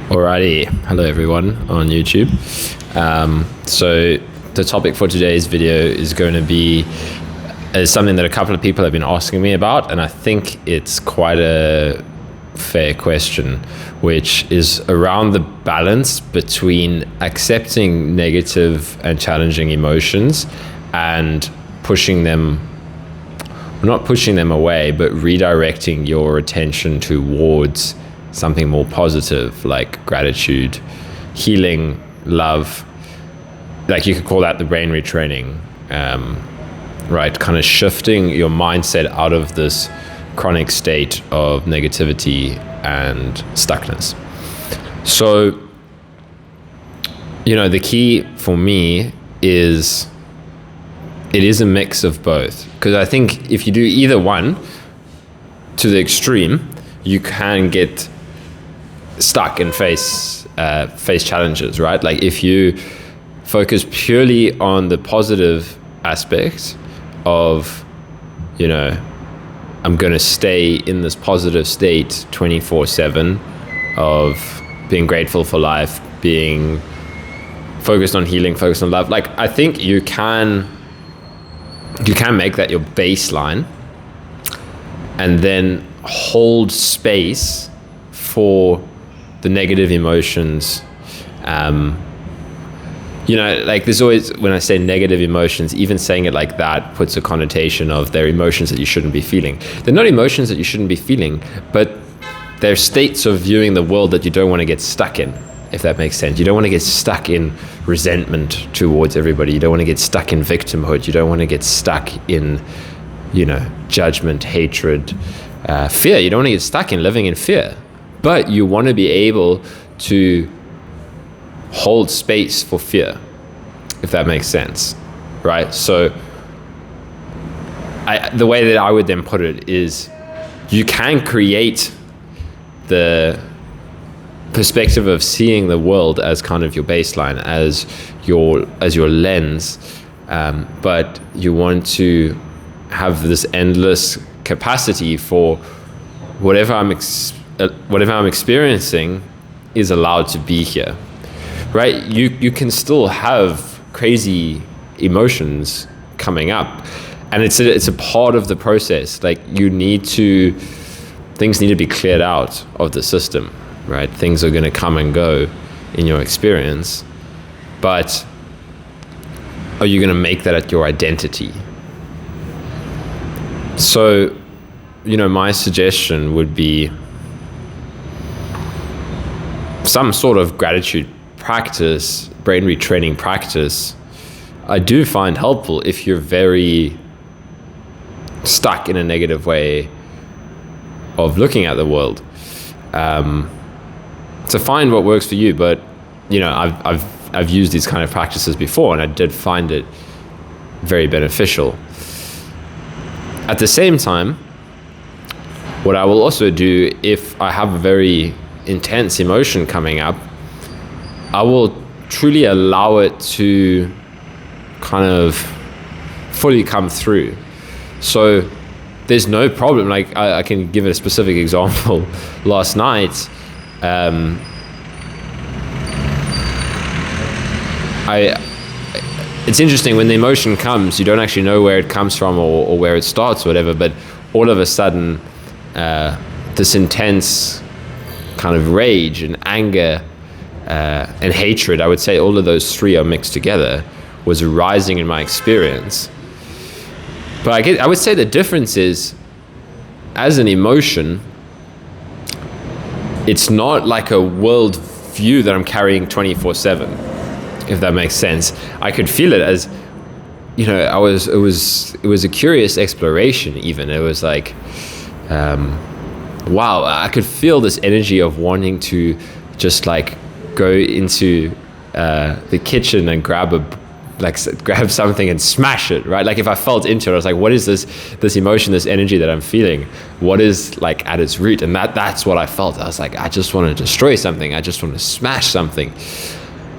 Alrighty, hello everyone on YouTube. So the topic for today's video is going to be something that a couple of people have been asking me about, and I think it's quite a fair question, which is around the balance between accepting negative and challenging emotions and not pushing them away, but redirecting your attention towards something more positive, like gratitude, healing, love. Like, you could call that the brain retraining, right? Kind of shifting your mindset out of this chronic state of negativity and stuckness. So, the key for me is it is a mix of both, because I think if you do either one to the extreme, you can get stuck and face challenges, right? Like, if you focus purely on the positive aspects of, I'm going to stay in this positive state 24/7 of being grateful for life, being focused on healing, focused on love. Like, I think you can make that your baseline and then hold space for the negative emotions. Like, there's always, when I say negative emotions, even saying it like that puts a connotation of they're emotions that you shouldn't be feeling. They're not emotions that you shouldn't be feeling, but they're states of viewing the world that you don't want to get stuck in, if that makes sense. You don't want to get stuck in resentment towards everybody. You don't want to get stuck in victimhood. You don't want to get stuck in, judgment, hatred, fear. You don't want to get stuck in living in fear. But you want to be able to hold space for fear, if that makes sense, right? So the way that I would then put it is, you can create the perspective of seeing the world as kind of your baseline, as your lens, but you want to have this endless capacity for whatever I'm experiencing is allowed to be here, right? You can still have crazy emotions coming up, and it's a part of the process. Like, things need to be cleared out of the system, right? Things are going to come and go in your experience, but are you going to make that your identity? So, my suggestion would be some sort of gratitude practice, brain retraining practice. I do find helpful if you're very stuck in a negative way of looking at the world. To find what works for you, but I've used these kind of practices before, and I did find it very beneficial. At the same time, what I will also do, if I have a very intense emotion coming up, I will truly allow it to kind of fully come through. So there's no problem. Like, I can give a specific example. Last night, it's interesting, when the emotion comes, you don't actually know where it comes from or where it starts or whatever, but all of a sudden, this intense kind of rage and anger and hatred, I would say all of those three are mixed together, was arising in my experience. But I would say the difference is, as an emotion, it's not like a world view that I'm carrying 24/7, if that makes sense. I could feel it as, it was a curious exploration even. It was like, wow, I could feel this energy of wanting to just like go into the kitchen and grab something and smash it, right? Like, if I felt into it, I was like, what is this emotion, this energy that I'm feeling? What is like at its root? And that's what I felt. I was like, I just want to destroy something. I just want to smash something.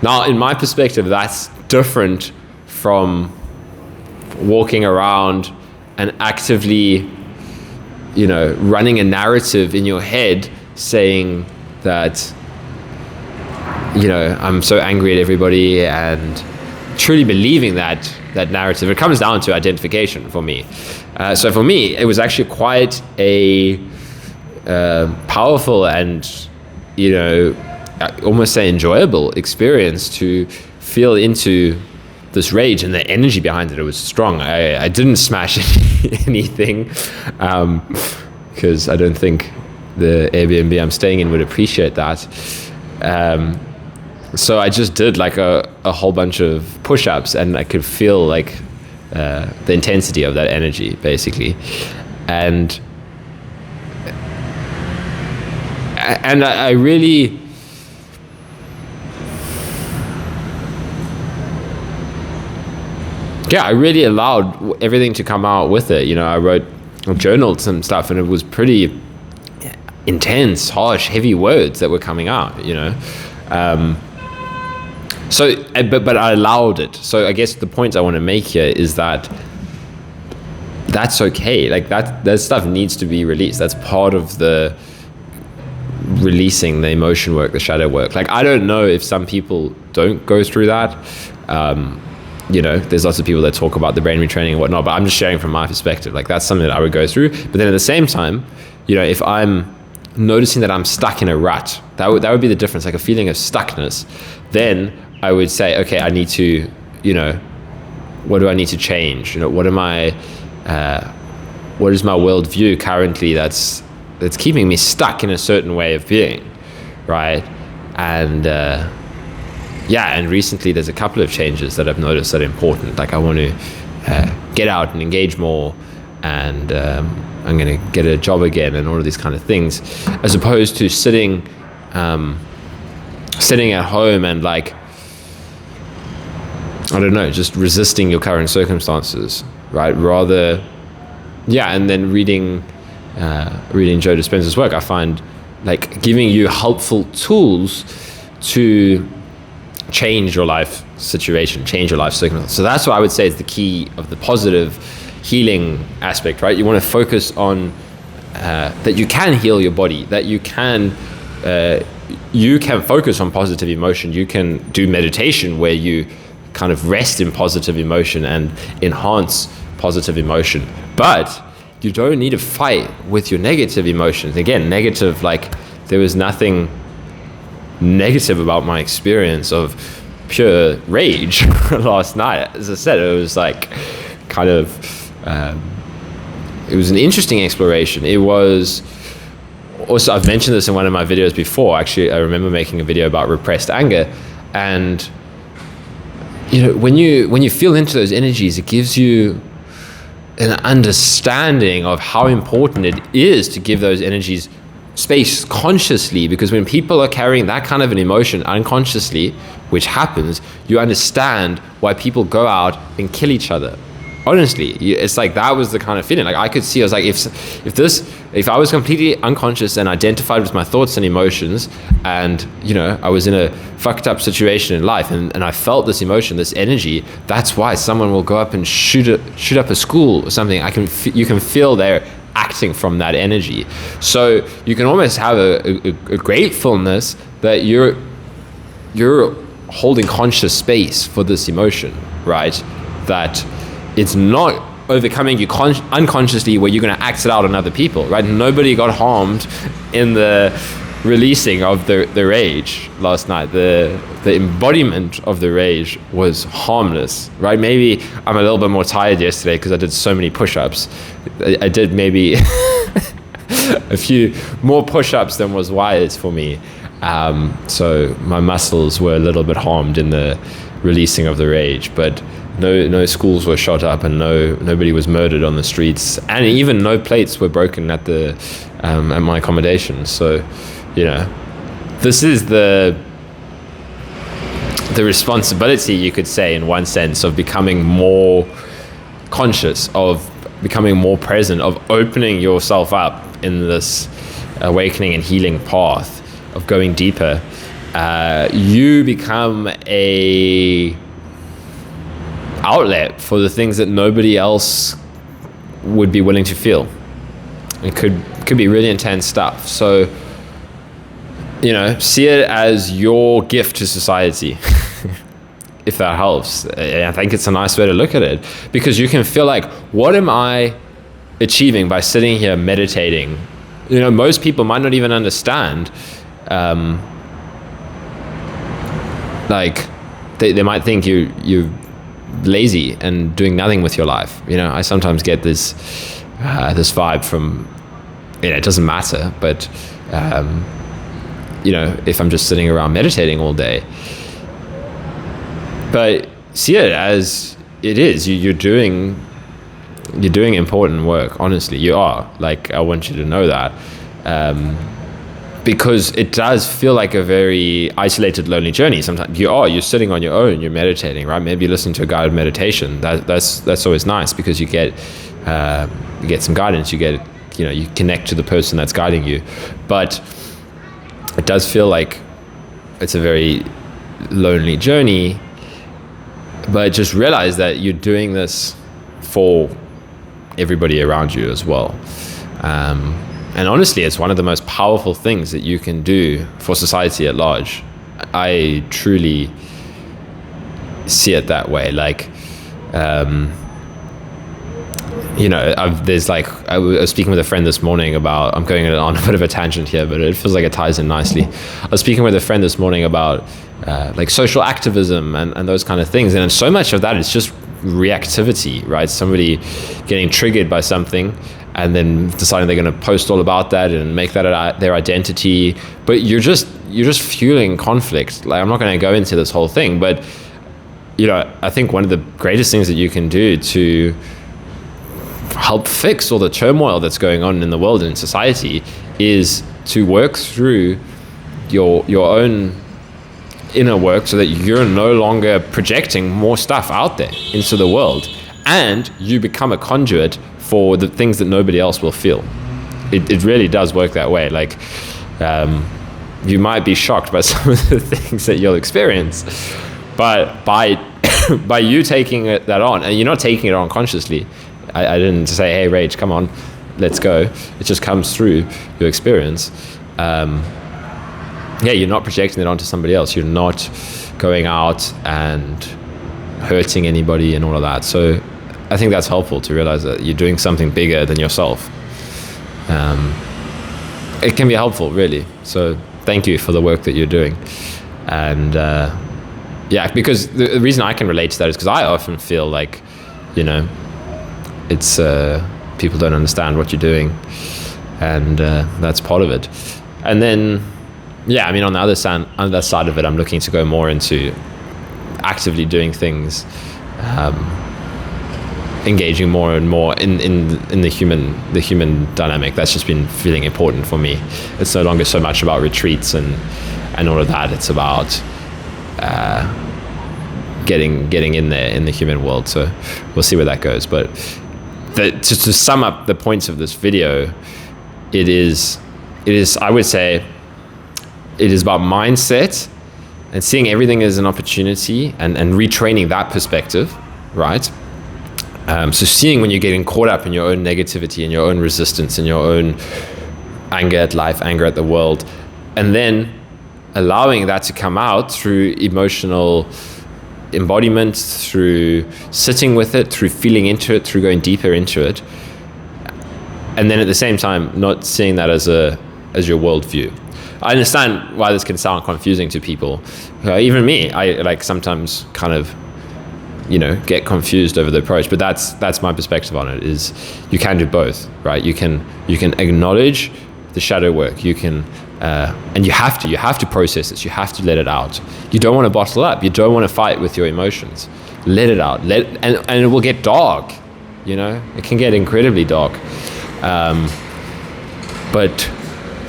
Now, in my perspective, that's different from walking around and actively, running a narrative in your head saying that I'm so angry at everybody, and truly believing that narrative. It comes down to identification for me. So for me, it was actually quite a powerful and, almost say enjoyable experience to feel into this rage, and the energy behind it was strong. I didn't smash anything, because I don't think the Airbnb I'm staying in would appreciate that. So I just did like a whole bunch of push-ups, and I could feel like the intensity of that energy, basically. And I really, I really allowed everything to come out with it. I journaled some stuff, and it was pretty intense, harsh, heavy words that were coming out, So, but I allowed it. So I guess the point I want to make here is that that's okay. Like that stuff needs to be released. That's part of the releasing the emotion work, the shadow work. Like, I don't know if some people don't go through that. There's lots of people that talk about the brain retraining and whatnot, but I'm just sharing from my perspective. Like, that's something that I would go through. But then at the same time, if I'm noticing that I'm stuck in a rut, that would be the difference, like a feeling of stuckness, then I would say, okay, I need to, what do I need to change? What is my worldview currently that's keeping me stuck in a certain way of being, right? And and recently there's a couple of changes that I've noticed that are important. Like, I want to get out and engage more, and I'm going to get a job again, and all of these kind of things, as opposed to sitting at home and, like, I don't know, just resisting your current circumstances, right? Rather, and then reading Joe Dispenza's work, I find, like, giving you helpful tools to change your life situation, change your life circumstances. So that's what I would say is the key of the positive healing aspect, right? You want to focus on that you can heal your body, that you can focus on positive emotion. You can do meditation where you kind of rest in positive emotion and enhance positive emotion, but you don't need to fight with your negative emotions. Again, negative, like, there was nothing negative about my experience of pure rage last night. As I said, it was like kind of it was an interesting exploration. It was also, I've mentioned this in one of my videos before. Actually, I remember making a video about repressed anger, and when you feel into those energies, it gives you an understanding of how important it is to give those energies space consciously, because when people are carrying that kind of an emotion unconsciously, which happens, you understand why people go out and kill each other. Honestly, it's like, that was the kind of feeling. Like, I could see, I was like, if I was completely unconscious and identified with my thoughts and emotions, and I was in a fucked up situation in life, and I felt this emotion, this energy, that's why someone will go up and shoot up a school or something. You can feel they're acting from that energy. So you can almost have a gratefulness that you're holding conscious space for this emotion, right? That it's not overcoming you unconsciously, where you're going to act it out on other people, right? Nobody got harmed in the releasing of the rage last night. The embodiment of the rage was harmless, right? Maybe I'm a little bit more tired yesterday because I did so many push-ups. I did maybe a few more push-ups than was wise for me. So my muscles were a little bit harmed in the releasing of the rage, but no schools were shot up, and nobody was murdered on the streets, and even no plates were broken at my accommodation. So, this is the responsibility, you could say, in one sense, of becoming more conscious, of becoming more present, of opening yourself up in this awakening and healing path, of going deeper. You become a outlet for the things that nobody else would be willing to feel. It could be really intense stuff. So see it as your gift to society, if that helps. I think it's a nice way to look at it, because you can feel like, what am I achieving by sitting here meditating? Most people might not even understand. They might think you're lazy and doing nothing with your life. I sometimes get this vibe from, it doesn't matter, but if I'm just sitting around meditating all day. But see it as it is. You're doing important work. Honestly, you are. I want you to know that, because it does feel like a very isolated, lonely journey. Sometimes you're sitting on your own. You're meditating, right? Maybe you listen to a guided meditation. That's always nice, because you get some guidance. You connect to the person that's guiding you. But it does feel like it's a very lonely journey. But just realize that you're doing this for everybody around you as well. And honestly, it's one of the most powerful things that you can do for society at large. I truly see it that way. I was speaking with a friend this morning about, I'm going on a bit of a tangent here, but it feels like it ties in nicely. I was speaking with a friend this morning about social activism and those kind of things. And so much of that is just reactivity, right? Somebody getting triggered by something and then deciding they're going to post all about that and make that their identity. But you're just fueling conflict. I'm not going to go into this whole thing, but I think one of the greatest things that you can do to help fix all the turmoil that's going on in the world and in society is to work through your own inner work, so that you're no longer projecting more stuff out there into the world, and you become a conduit for the things that nobody else will feel. It really does work that way. You might be shocked by some of the things that you'll experience, but by you taking that on, and you're not taking it on consciously. I didn't say, hey, Rach, come on, let's go. It just comes through your experience. You're not projecting it onto somebody else. You're not going out and hurting anybody and all of that. So I think that's helpful to realize that you're doing something bigger than yourself. It can be helpful, really. So thank you for the work that you're doing. And because the reason I can relate to that is because I often feel like, it's people don't understand what you're doing, and that's part of it. And then on the other side of it, I'm looking to go more into actively doing things, engaging more and more in the human dynamic. That's just been feeling important for me. It's no longer so much about retreats and all of that. It's about getting in there in the human world. So we'll see where that goes. But to sum up the points of this video, it is I would say it is about mindset and seeing everything as an opportunity and retraining that perspective, right? So seeing when you're getting caught up in your own negativity and your own resistance and your own anger at life, anger at the world, and then allowing that to come out through emotional embodiment, through sitting with it, through feeling into it, through going deeper into it. And then at the same time, not seeing that as your worldview. I understand why this can sound confusing to people. Even me, I sometimes kind of, get confused over the approach. But that's my perspective on it. Is you can do both, right? You can acknowledge the shadow work. You can, and you have to process this. You have to let it out. You don't want to bottle up. You don't want to fight with your emotions. Let it out. And it will get dark. It can get incredibly dark. But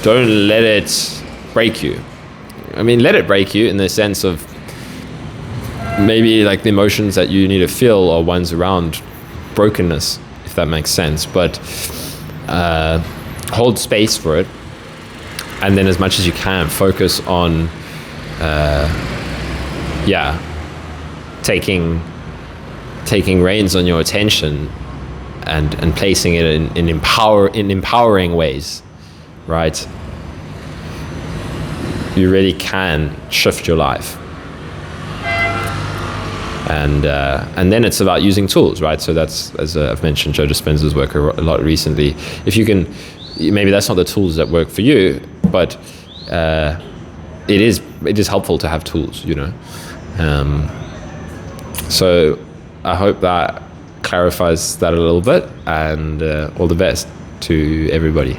don't let it break you. Let it break you in the sense of maybe like the emotions that you need to feel are ones around brokenness, if that makes sense. But hold space for it. And then as much as you can, focus on, taking reins on your attention and placing it in empowering ways, right? you really can shift your life. And then it's about using tools, right? So that's, as I've mentioned, Joe Dispenza's work a lot recently. If you can, maybe that's not the tools that work for you, but it is helpful to have tools, you know. So I hope that clarifies that a little bit, and all the best to everybody.